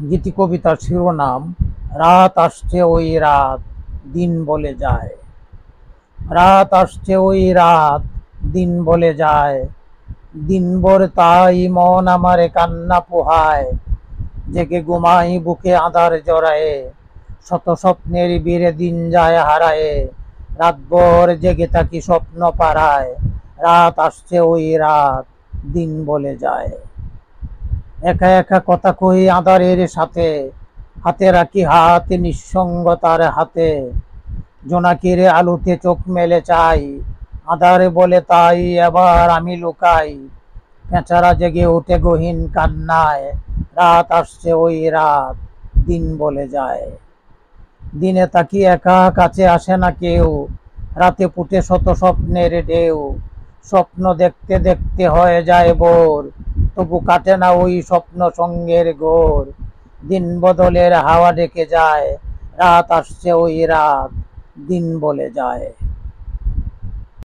গীতি কবিতার শিরোনাম রাত আসছে ওই রাত দিন বলে যায়। রাত আসছে ওই রাত দিন বলে যায়, দিনভর তাই মন আমারে কান্না পোহায়। জেগে ঘুমাই বুকে আঁধার জড়ায়ে, শত স্বপ্নের বীরে দিন যায় হারায়ে। রাতভর জেগে থাকি স্বপ্ন পাড়ায়, রাত আসছে ওই রাত দিন বলে যায়। একা একা কথা কই আঁধারের সাথে, হাতে রাখি হাত নিঃসঙ্গতার হাতে। জোনাকির আলোতে চোখ মেলে চাই, আঁধারে বলে তাই এবার আমি লুকাই। পেঁচারা জেগে ওঠে গহীন কান্নায়, রাত আসছে ওই রাত দিন বলে যায়। দিনে তাকি একা, কাছে আসে না কেউ, রাতে ফুটে শত স্বপ্নের ঢেউ। স্বপ্ন দেখতে দেখতে হয়ে যায় ভোর, তবু কাটে না ওই স্বপ্ন সঙ্গের ঘোর। দিন বদলের হাওয়া ডেকে যায়, রাত আসছে ওই রাত দিন বলে যায়।